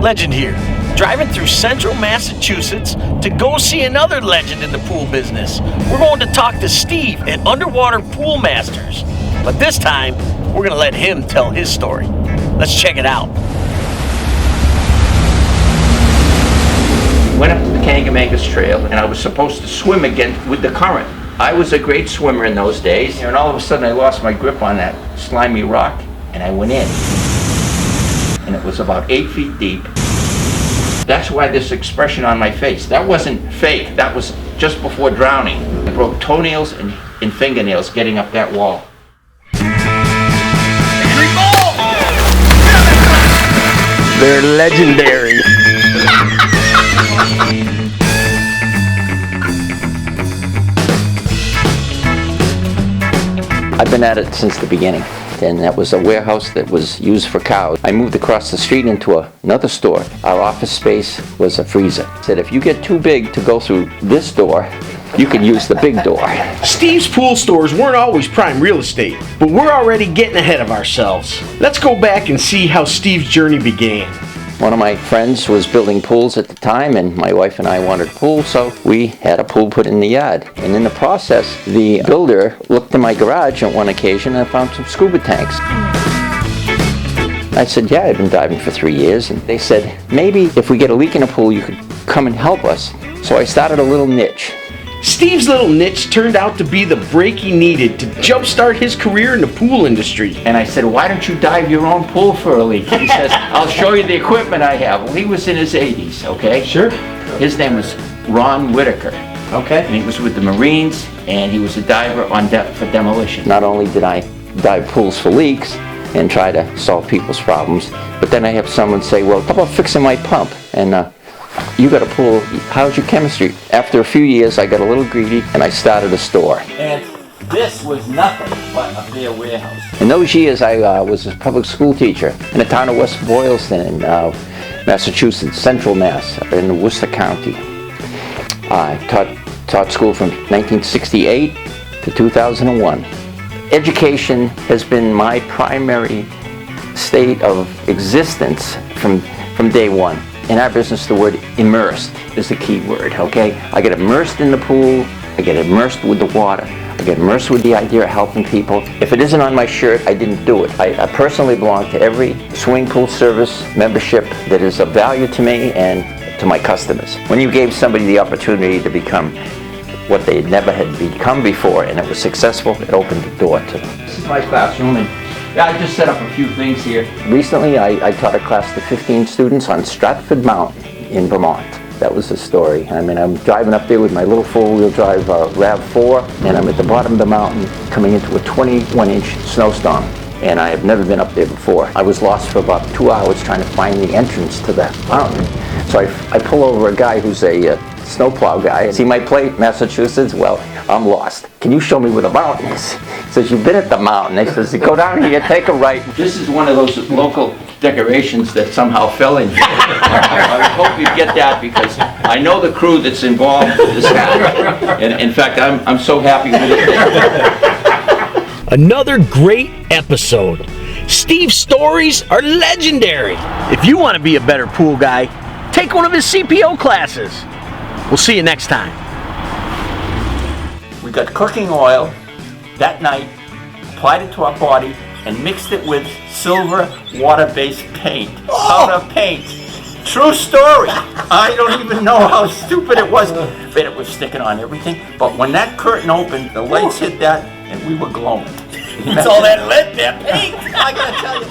Legend here, driving through central Massachusetts to go see another legend in the pool business. We're going to talk to Steve at Underwater Pool Masters. But this time, we're going to let him tell his story. Let's check it out. Went up to the Kangamangas Trail, and I was supposed to swim again with the current. I was a great swimmer in those days, and all of a sudden I lost my grip on that slimy rock, and I went in. And it was about 8 feet deep. That's why this expression on my face, that wasn't fake, that was just before drowning. I broke toenails and fingernails getting up that wall. They're legendary. I've been at it since the beginning, and that was a warehouse that was used for cows. I moved across the street into another store. Our office space was a freezer. I said, if you get too big to go through this door, you can use the big door. Steve's pool stores weren't always prime real estate, but we're already getting ahead of ourselves. Let's go back and see how Steve's journey began. One of my friends was building pools at the time, and my wife and I wanted a pool, so we had a pool put in the yard. And in the process, the builder looked in my garage on one occasion and found some scuba tanks. I said, yeah, I've been diving for 3 years. And they said, maybe if we get a leak in a pool, you could come and help us. So I started a little niche. Steve's little niche turned out to be the break he needed to jumpstart his career in the pool industry. And I said, why don't you dive your own pool for a leak? He says, I'll show you the equipment I have. Well, he was in his 80s, okay? Sure. His name was Ron Whitaker. Okay. And he was with the Marines, and he was a diver on for demolition. Not only did I dive pools for leaks and try to solve people's problems, but then I have someone say, well, how about fixing my pump? And you got a pool, how's your chemistry? After a few years, I got a little greedy and I started a store. And this was nothing but a bare warehouse. In those years, I was a public school teacher in the town of West Boylston in Massachusetts, Central Mass, in Worcester County. I taught school from 1968 to 2001. Education has been my primary state of existence from day one. In our business, the word immersed is the key word, okay? I get immersed in the pool, I get immersed with the water, I get immersed with the idea of helping people. If it isn't on my shirt, I didn't do it. I personally belong to every swimming pool service membership that is of value to me and to my customers. When you gave somebody the opportunity to become what they never had become before and it was successful, it opened the door to them. This is my classroom, and I just set up a few things here. Recently, I taught a class to 15 students on Stratford Mountain in Vermont. That was the story. I mean, I'm driving up there with my little four-wheel drive RAV4, and I'm at the bottom of the mountain coming into a 21-inch snowstorm. And I have never been up there before. I was lost for about 2 hours trying to find the entrance to that mountain. So I pull over a guy who's a snowplow guy. See my plate, Massachusetts? Well, I'm lost. Can you show me where the mountain is? He says, you've been at the mountain. He says, go down here, take a right. This is one of those local decorations that somehow fell in here. I hope you get that because I know the crew that's involved with this. And in fact, I'm so happy with it. Another great episode. Steve's stories are legendary. If you want to be a better pool guy, take one of his CPO classes. We'll see you next time. We got cooking oil that night, applied it to our body, and mixed it with silver water-based paint. Powder paint. True story. I don't even know how stupid it was, but it was sticking on everything. But when that curtain opened, the lights hit that, and we were glowing. It's all that lead, that paint. I gotta tell you.